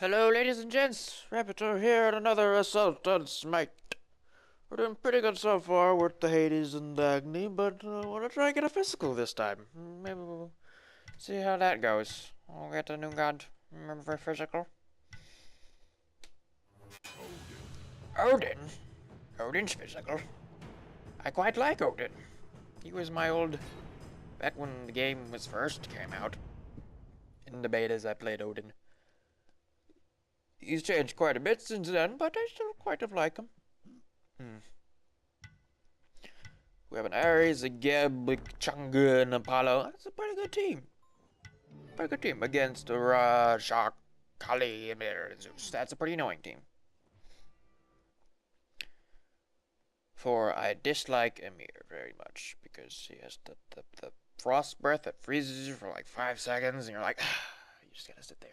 Hello, ladies and gents. Rapitor here at another assault on Smite. We're doing pretty good so far with the Hades and the Agni, but I want to try and get a physical this time. Maybe we'll see how that goes. We'll get a new god. Remember for physical? Odin? Odin's physical? I quite like Odin. He was my old... Back when the game was first came out. In the betas, I played Odin. He's changed quite a bit since then, but I still quite like him. We have an Ares, a Geb, a Chang'e, and Apollo. That's a pretty good team. Pretty good team against Ra, Shak, Kali, and Zeus. That's a pretty annoying team. For I dislike Emir very much because he has the frost breath that freezes you for like 5 seconds, and you're like, you just gotta sit there.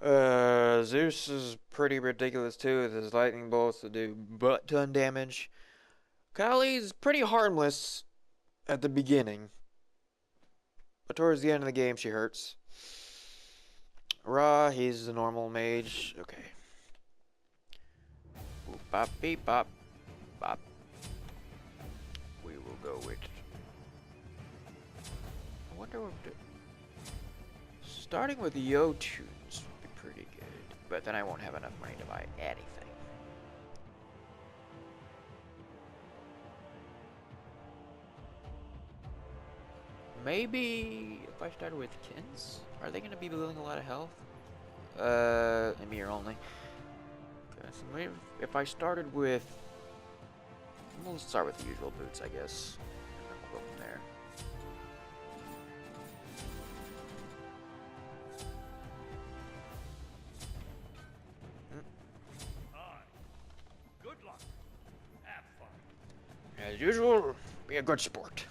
Zeus is pretty ridiculous too with his lightning bolts that do butt-ton damage. Kali's pretty harmless at the beginning, but towards the end of the game she hurts. Ra, he's a normal mage. Okay. Boop, bop, beep, bop, bop. We will go with... I wonder what... Starting with Yotunes would be pretty good, but then I won't have enough money to buy anything. Maybe if I started with Kins? Are they going to be building a lot of health? Emir only. Okay, so maybe if I started with... We'll start with the usual boots, I guess. And then we'll go from there. Good luck. Have fun. As usual, be a good sport.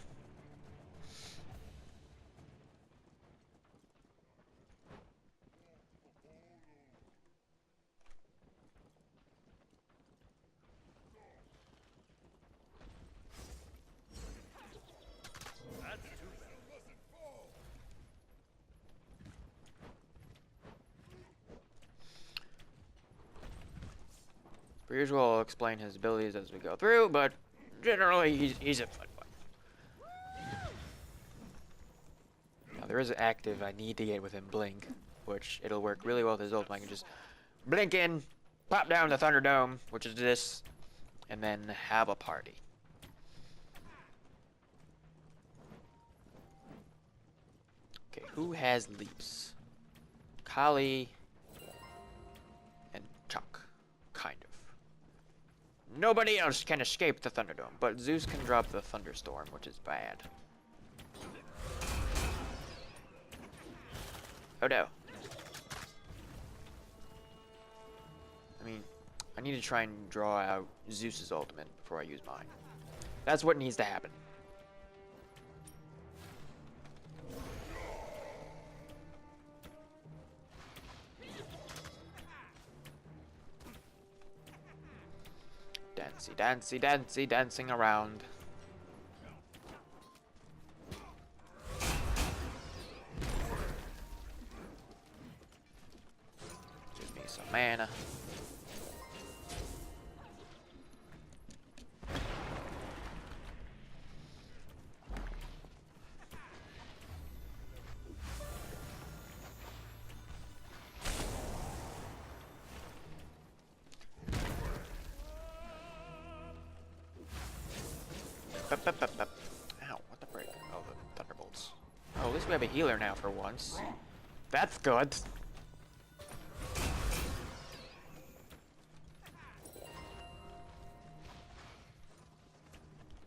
That's too bad. Per usual, I'll explain his abilities as we go through, but generally, he's a fun one. Now, there is an active I need to get with him, Blink, which it'll work really well with his ult. I can just blink in, pop down the Thunderdome, which is this, and then have a party. Okay, who has leaps? Kali and Chuck, kind of. Nobody else can escape the Thunderdome, but Zeus can drop the Thunderstorm, which is bad. Oh no. I mean, I need to try and draw out Zeus's ultimate before I use mine. That's what needs to happen. Dancy, dancy, dancy, dancing around. Give me some mana. Ow, what the frick? Oh, the thunderbolts. Oh, at least we have a healer now for once. That's good.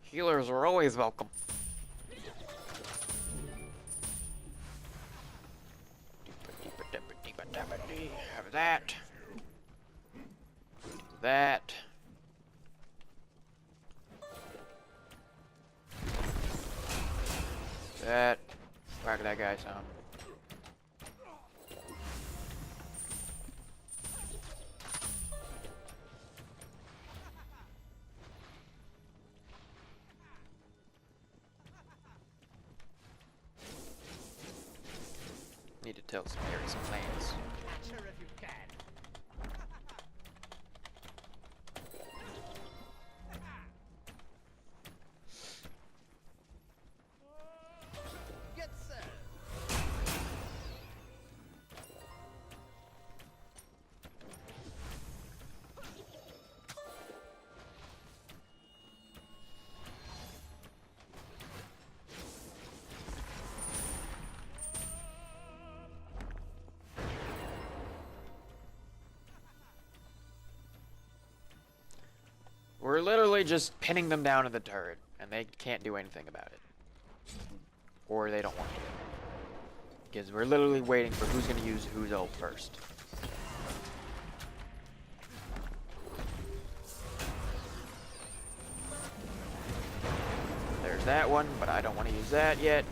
Healers are always welcome. Have that. That. That. Whack that guy some. Need to tell some Harry some plans. we're literally just pinning them down to the turret, and they can't do anything about it. Or they don't want to. Because we're literally waiting for who's going to use whose ult first. There's that one, but I don't want to use that yet.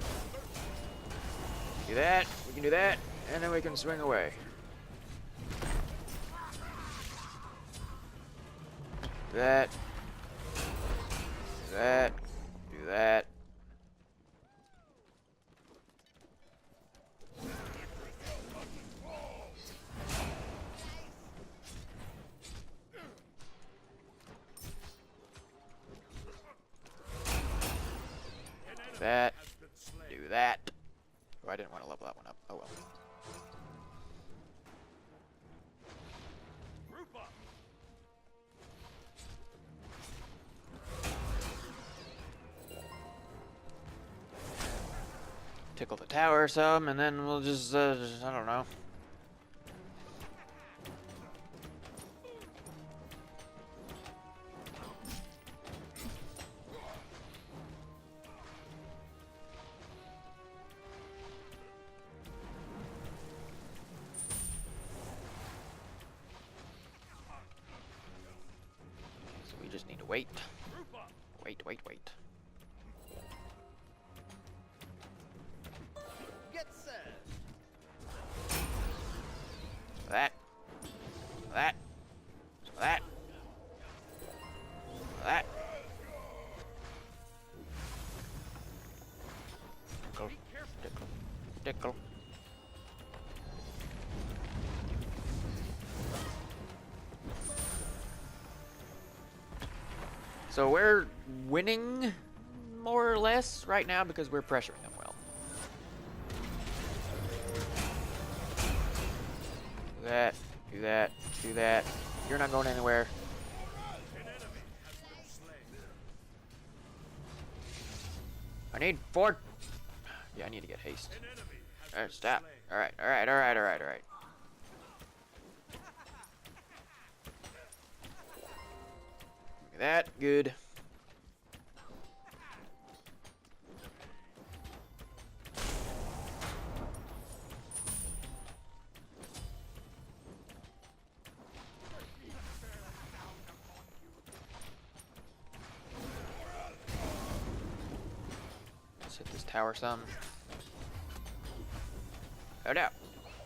Do that, we can do that, and then we can swing away. Do that. Do that. Do that. That. Do that. Oh, I didn't want to level that one up. Oh well. Tickle the tower some, and then we'll just I don't know. So we just need to wait. Wait, wait, wait. That. That. That. That. Tickle. Tickle. Tickle. So we're winning more or less right now because we're pressuring them well. Do that, do that, do that. You're not going anywhere. I need 4. Yeah, I need to get haste. Alright, stop. Alright, alright, alright, alright, alright. That, good. Let's hit this tower some. Oh no.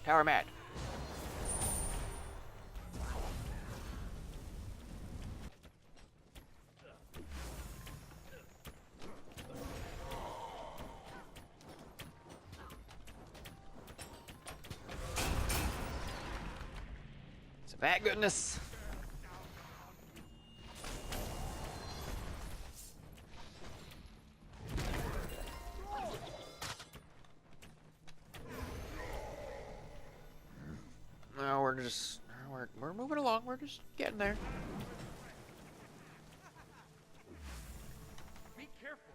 Tower mad. So that goodness. No, we're just we're moving along. We're just getting there. Be careful.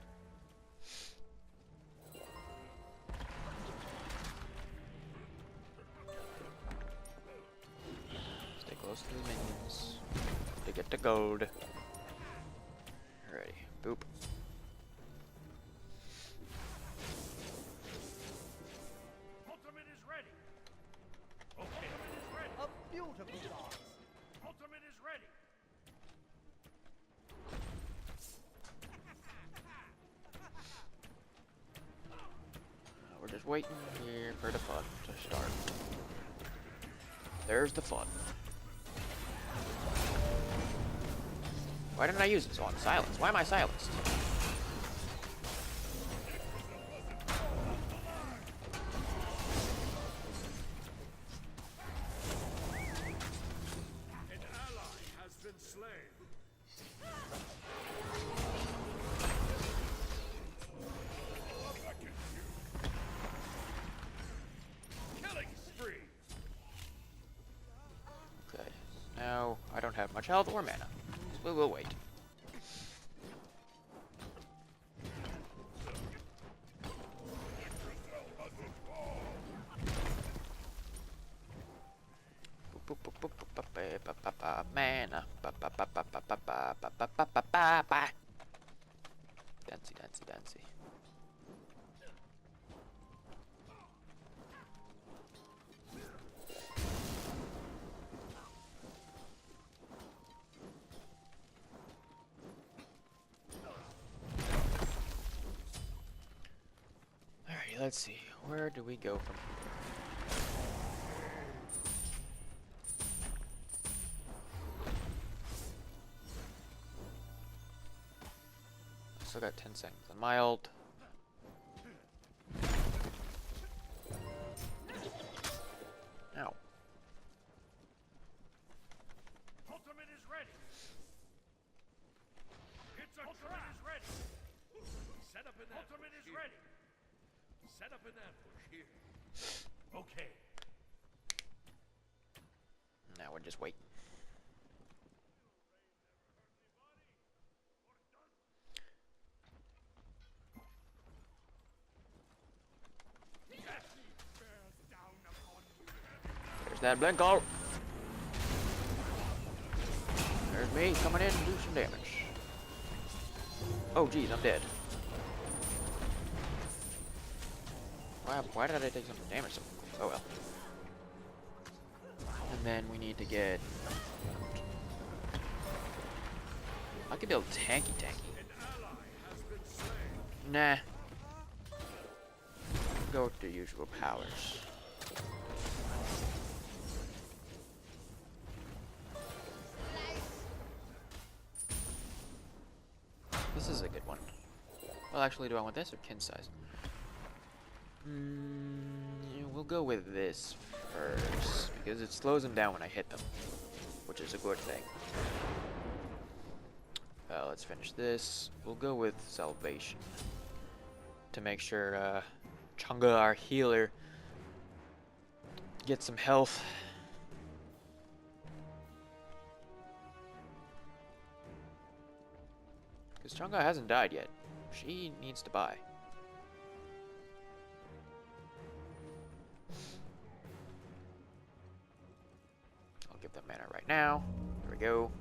Stay close to the minions to get the gold. Ready. Boop. Ultimate is ready. Okay. Ultimate is ready. A beautiful dance. Ultimate is ready. We're just waiting here for the fun to start. There's the fun. Why didn't I use it? So I'm silenced. Why am I silenced? An ally has been slain. Killing spree. Okay. Now I don't have much health or mana. We will wait. Boop. Mana. Dancy, dancy, dancy. Alrighty, let's see. Where do we go from here? Still got 10 seconds on my ult. Ow. Ultimate is ready. It's a ultimate is ready. Set up an ultimate is ready. Set up an ambush here. Okay. Now we're just waiting. There's that blink ult. There's me coming in and do some damage. Oh geez, I'm dead. Why did I take some damage? Oh well. And then we need to get... I could build tanky. Nah. Go with the usual powers. This is a good one. Well, actually, do I want this or kin size? Yeah, we'll go with this first, because it slows them down when I hit them, which is a good thing. Let's finish this. We'll go with Salvation, to make sure Chunga, our healer, gets some health. Because Chunga hasn't died yet. She needs to buy. I'll give them mana right now. There we go.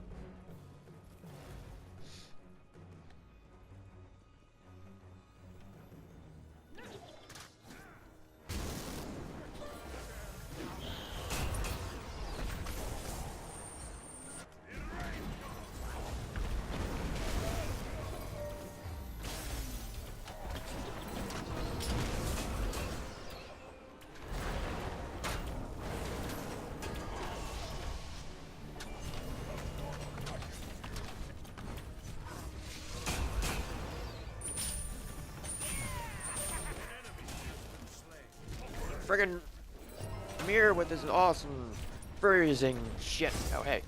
Friggin' Mirror with his awesome freezing shit. Oh, hey.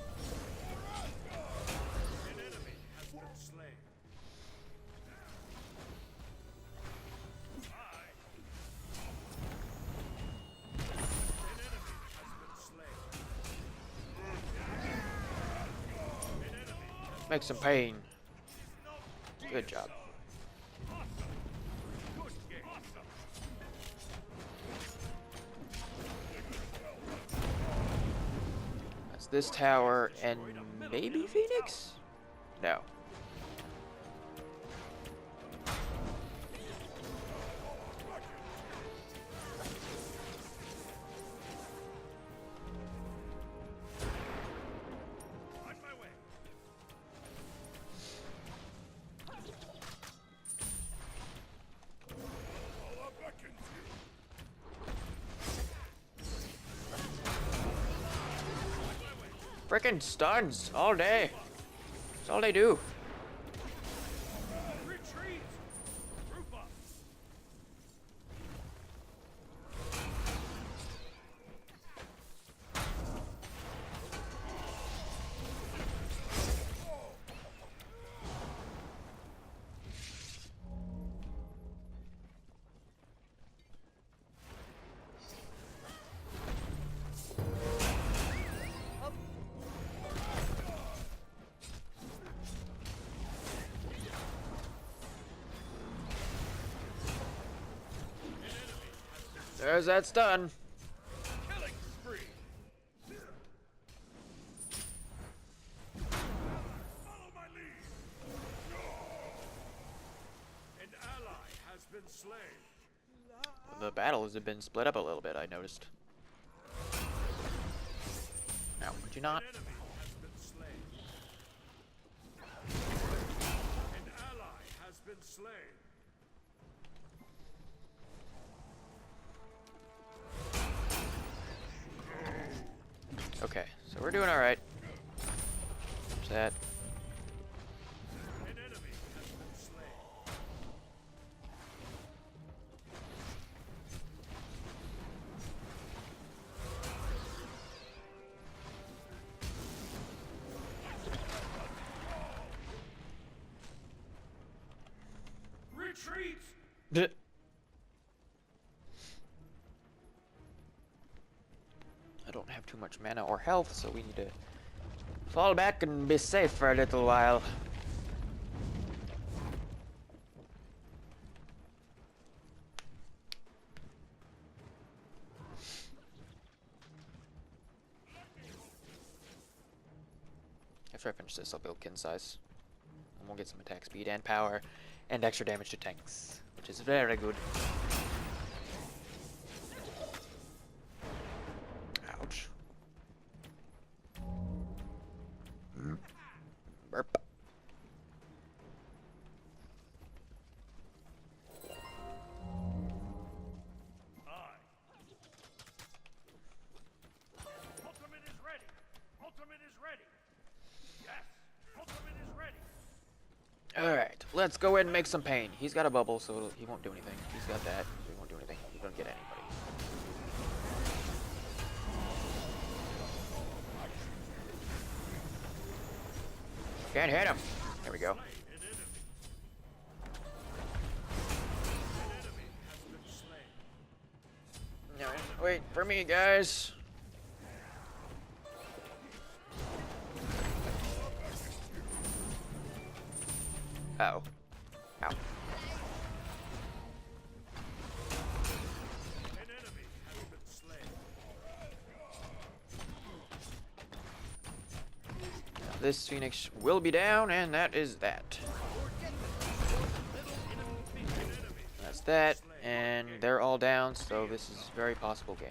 Make some pain. Good job. This tower and maybe Phoenix? No. On my way. Allah beckons you. Frickin' stuns all day. That's all they do. Retreat. Group up. There's that stun. Killing spree. been slain. The battles have been split up a little bit, I noticed. Now, would you not? An enemy has been slain. An ally has been slain. Okay, so we're doing alright. There's that. An enemy has been slain. Retreat! I don't have too much mana or health, so we need to fall back and be safe for a little while. After I finish this, I'll build kin size. And we'll get some attack speed and power and extra damage to tanks, which is very good. Ouch. Burp. Ultimate is ready. Ultimate is ready. Yes. Ultimate is ready. Alright, let's go ahead and make some pain. He's got a bubble, so he won't do anything. He's got that, so he won't do anything. He don't get anybody. Can't hit him. There we go. An enemy. An enemy has been slain. No, wait for me, guys. Uh-oh. Ow. An enemy has been slain. This Phoenix will be down, and that is that. That's that, and they're all down, so this is a very possible game.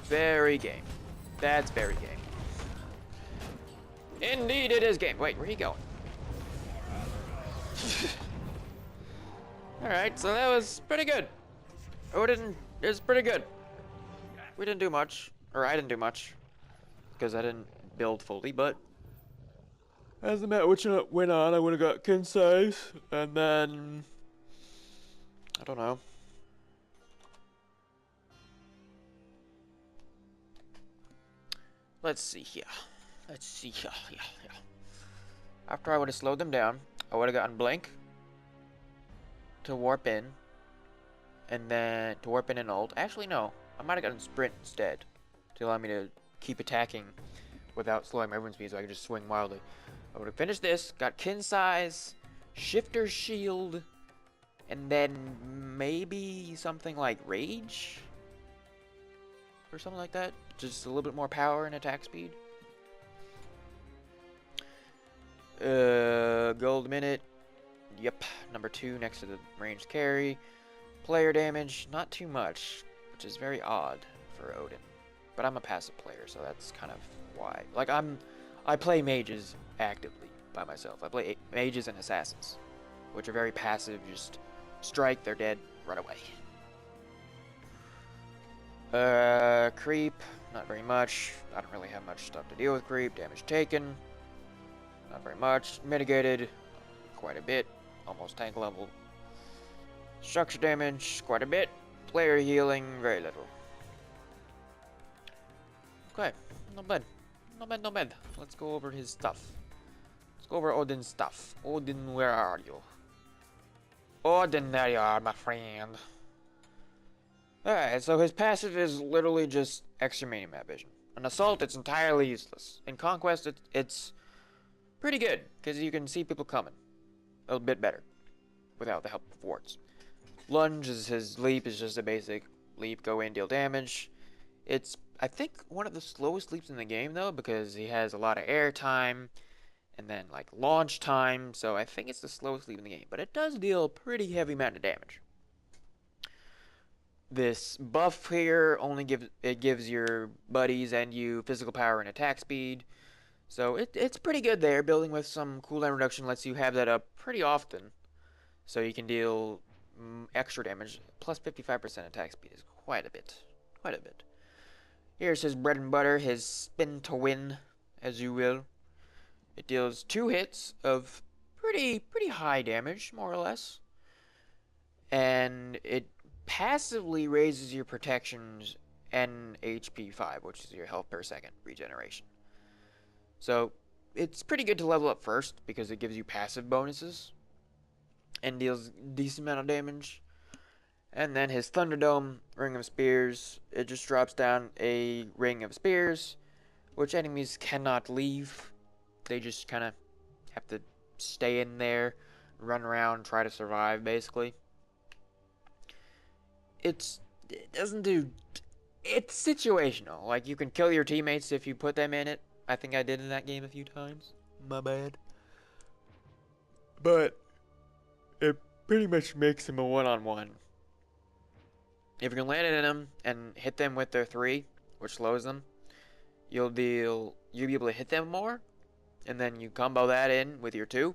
Very game. That's very game. Indeed it is game. Wait, where are you going? Alright, so that was pretty good. Odin is pretty good. We didn't do much. Or I didn't do much. Because I didn't build fully, but as the match went on, I would have got kin size. And then I don't know. Let's see here. Let's see here. Yeah. After I would have slowed them down, I would have gotten Blink to warp in. And then to warp in and ult. Actually, no. I might have gotten Sprint instead to allow me to keep attacking without slowing my movement speed so I could just swing wildly. I would have finished this, got kin size, shifter shield, and then maybe something like Rage? Or something like that. Just a little bit more power and attack speed. Gold minute. Yep. Number 2 next to the ranged carry. Player damage, not too much, which is very odd for Odin. But I'm a passive player, so that's kind of why. Like, I play mages actively by myself. I play mages and assassins, which are very passive. Just strike, they're dead, run away. Creep, not very much. I don't really have much stuff to deal with creep. Damage taken, not very much. Mitigated, quite a bit. Almost tank level. Structure damage, quite a bit. Player healing, very little. Okay, not bad. Not bad, not bad. Let's go over his stuff. Let's go over Odin's stuff. Odin, where are you? Odin, there you are, my friend. Alright, so his passive is literally just extra mini-map vision. In Assault, it's entirely useless. In Conquest, it's pretty good, because you can see people coming. A little bit better, without the help of wards. Lunge is his leap, is just a basic leap, go in, deal damage. It's, I think, one of the slowest leaps in the game, though, because he has a lot of air time and then, like, launch time, so I think it's the slowest leap in the game. But it does deal a pretty heavy amount of damage. This buff here only gives your buddies and you physical power and attack speed. So it's pretty good there. Building with some cooldown reduction lets you have that up pretty often. So you can deal extra damage. Plus 55% attack speed is quite a bit. Quite a bit. Here's his bread and butter, his spin to win, as you will. It deals 2 hits of pretty high damage, more or less. And it passively raises your protections and HP 5, which is your health per second regeneration. So it's pretty good to level up first because it gives you passive bonuses and deals a decent amount of damage. And then his Thunderdome, Ring of Spears, it just drops down a ring of spears, which enemies cannot leave. They just kind of have to stay in there, run around, try to survive, basically. It doesn't do... It's situational. Like, you can kill your teammates if you put them in it. I think I did in that game a few times. My bad. But it pretty much makes him a one-on-one. If you can land it in them and hit them with their 3, which slows them, you'll be able to hit them more, and then you combo that in with your 2,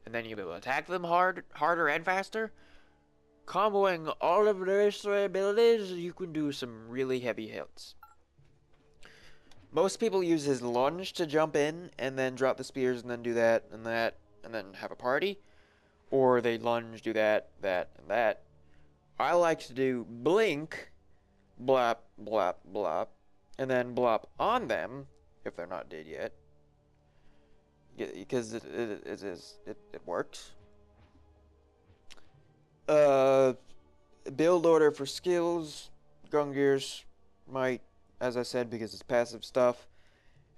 and then you'll be able to attack them harder and faster. Comboing all of their abilities, you can do some really heavy hits. Most people use his lunge to jump in and then drop the spears and then do that and that and then have a party. Or they lunge, do that, that, and that. I like to do blink, blop, blop, blop, and then blop on them if they're not dead yet. Because it works. Build order for skills, Gungir's Smite, as I said, because it's passive stuff.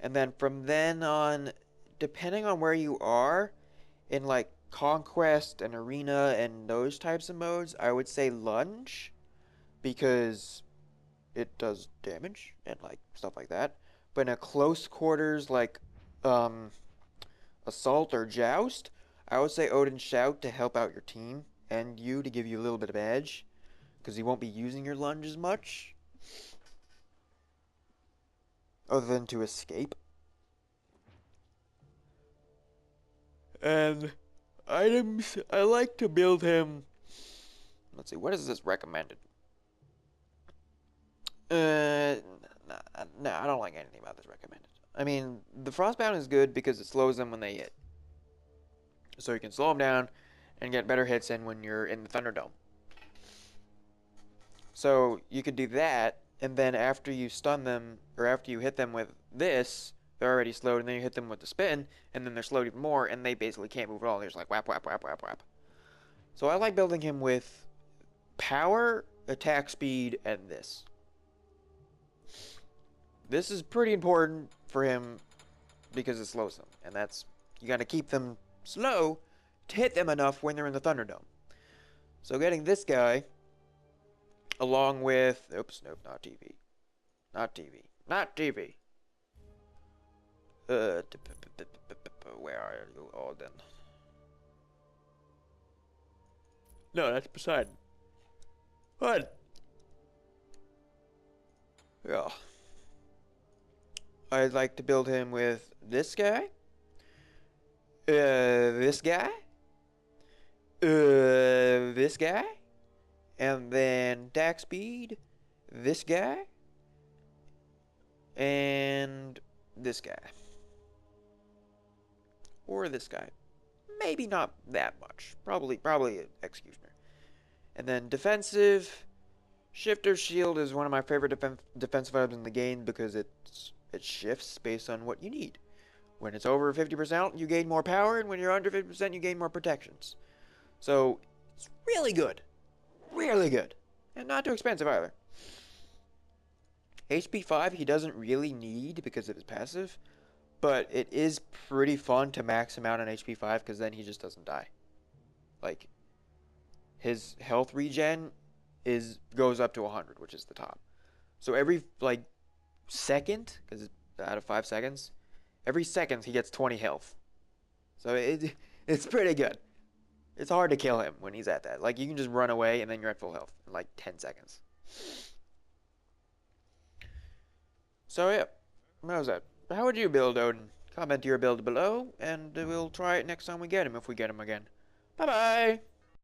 And then from then on, depending on where you are, in like Conquest and Arena and those types of modes, I would say Lunge, because it does damage and like stuff like that. But in a close quarters like Assault or Joust, I would say Odin Shout to help out your team and you to give you a little bit of edge, because you won't be using your lunge as much other than to escape. And items, I like to build him. Let's see, what is this recommended? No, I don't like anything about this recommended. I mean, the Frostbound is good because it slows them when they hit. So you can slow them down and get better hits in when you're in the Thunderdome. So you could do that, and then after you stun them, or after you hit them with this, they're already slowed, and then you hit them with the spin, and then they're slowed even more, and they basically can't move at all. They're just like whap, whap, whap, whap, whap. So I like building him with power, attack speed, and this. This is pretty important for him because it slows them, and that's, you gotta keep them slow to hit them enough when they're in the Thunderdome. So getting this guy, along with, oops, nope, not TV. Not TV. Not TV. Where are you, Odin? No, that's Poseidon. What? Yeah. I'd like to build him with this guy. This guy. This guy. And then attack speed. This guy. And this guy. Or this guy. Maybe not that much. Probably an Executioner. And then defensive. Shifter Shield is one of my favorite defensive items in the game because it shifts based on what you need. When it's over 50%, you gain more power, and when you're under 50%, you gain more protections. So, it's really good. Really good. And not too expensive either. HP 5 he doesn't really need because of his passive, but it is pretty fun to max him out on HP 5 because then he just doesn't die. Like, his health regen goes up to 100, which is the top. So every, like, second, because out of 5 seconds, every second he gets 20 health. So it's pretty good. It's hard to kill him when he's at that. Like, you can just run away and then you're at full health in like 10 seconds. So yeah, how's that? How would you build Odin? Comment your build below, and we'll try it next time we get him, if we get him again. Bye-bye!